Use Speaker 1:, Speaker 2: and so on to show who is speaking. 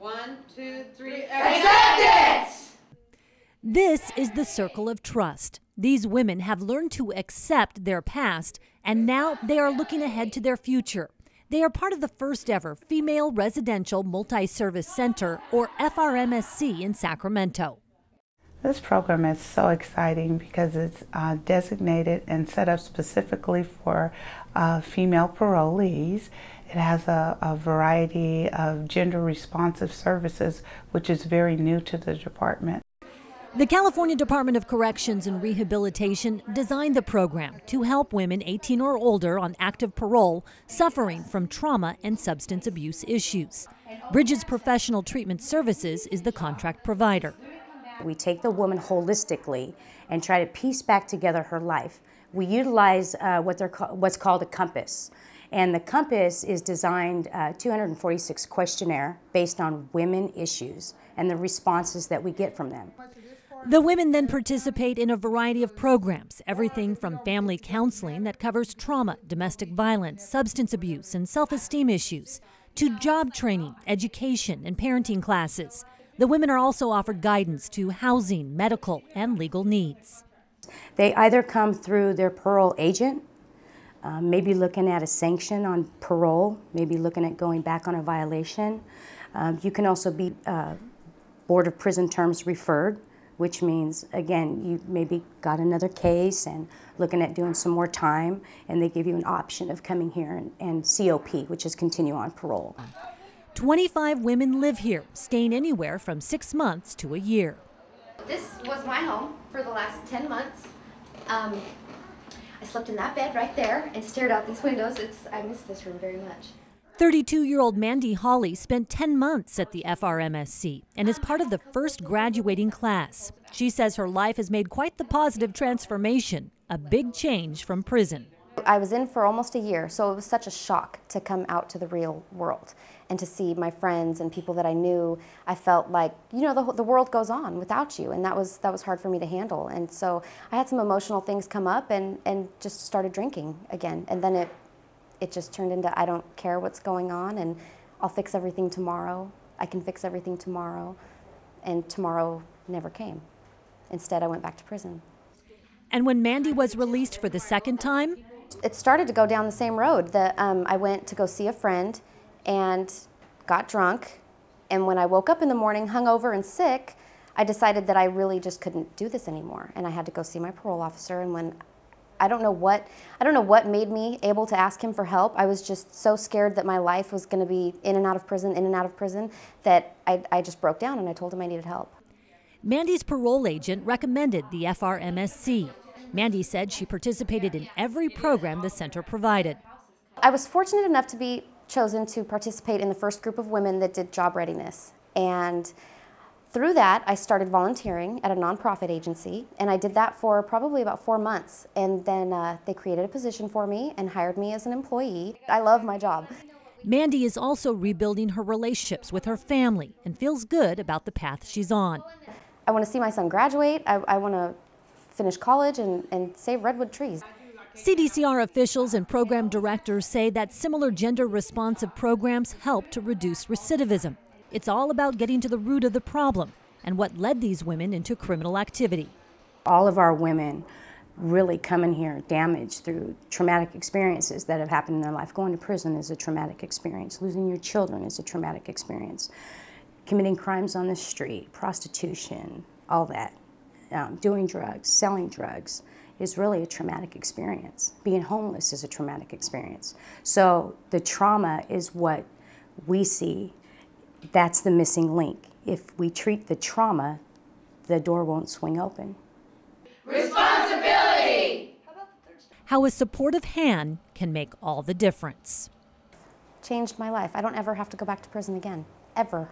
Speaker 1: 1, 2, 3, acceptance!
Speaker 2: This is the circle of trust. These women have learned to accept their past, and now they are looking ahead to their future. They are part of the first ever Female Residential Multi-Service Center, or FRMSC, in Sacramento.
Speaker 3: This program is so exciting because it's designated and set up specifically for female parolees. It has a variety of gender-responsive services, which is very new to the department.
Speaker 2: The California Department of Corrections and Rehabilitation designed the program to help women 18 or older on active parole suffering from trauma and substance abuse issues. Bridges Professional Treatment Services is the contract provider.
Speaker 4: We take the woman holistically and try to piece back together her life. We utilize what's called a compass. And the compass is designed 246 questionnaire based on women issues and the responses that we get from them.
Speaker 2: The women then participate in a variety of programs, everything from family counseling that covers trauma, domestic violence, substance abuse, and self-esteem issues, to job training, education, and parenting classes. The women are also offered guidance to housing, medical, and legal needs.
Speaker 4: They either come through their parole agent, maybe looking at a sanction on parole, maybe looking at going back on a violation. You can also be Board of Prison Terms referred, which means, again, you maybe got another case and looking at doing some more time, and they give you an option of coming here and COP, which is continue on parole.
Speaker 2: 25 women live here, staying anywhere from 6 months to a year.
Speaker 5: This was my home for the last 10 months. I slept in that bed right there and stared out these windows. I miss this room very much.
Speaker 2: 32-year-old Mandy Hawley spent 10 months at the FRMSC and is part of the first graduating class. She says her life has made quite the positive transformation, a big change from prison.
Speaker 5: I was in for almost a year, so it was such a shock to come out to the real world and to see my friends and people that I knew. I felt like, you know, the world goes on without you, and that was hard for me to handle. And so I had some emotional things come up and just started drinking again. And then it just turned into, I don't care what's going on, and I'll fix everything tomorrow. I can fix everything tomorrow. And tomorrow never came. Instead, I went back to prison.
Speaker 2: And when Mandy was released for the second time,
Speaker 5: it started to go down the same road. I went to go see a friend and got drunk. And when I woke up in the morning, hungover and sick, I decided that I really just couldn't do this anymore. And I had to go see my parole officer. And when I don't know what made me able to ask him for help. I was just so scared that my life was going to be in and out of prison, that I just broke down and I told him I needed help.
Speaker 2: Mandy's parole agent recommended the FRMSC. Mandy said she participated in every program the center provided.
Speaker 5: I was fortunate enough to be chosen to participate in the first group of women that did job readiness. And through that, I started volunteering at a nonprofit agency, and I did that for probably about 4 months. And then they created a position for me and hired me as an employee. I love my job.
Speaker 2: Mandy is also rebuilding her relationships with her family and feels good about the path she's on.
Speaker 5: I want to see my son graduate. I want to finish college and save redwood trees.
Speaker 2: CDCR officials and program directors say that similar gender-responsive programs help to reduce recidivism. It's all about getting to the root of the problem and what led these women into criminal activity.
Speaker 4: All of our women really come in here damaged through traumatic experiences that have happened in their life. Going to prison is a traumatic experience. Losing your children is a traumatic experience. Committing crimes on the street, prostitution, all that. Doing drugs, selling drugs is really a traumatic experience. Being homeless is a traumatic experience. So the trauma is what we see. That's the missing link. If we treat the trauma, the door won't swing open.
Speaker 1: Responsibility!
Speaker 2: How a supportive hand can make all the difference.
Speaker 5: Changed my life. I don't ever have to go back to prison again, ever.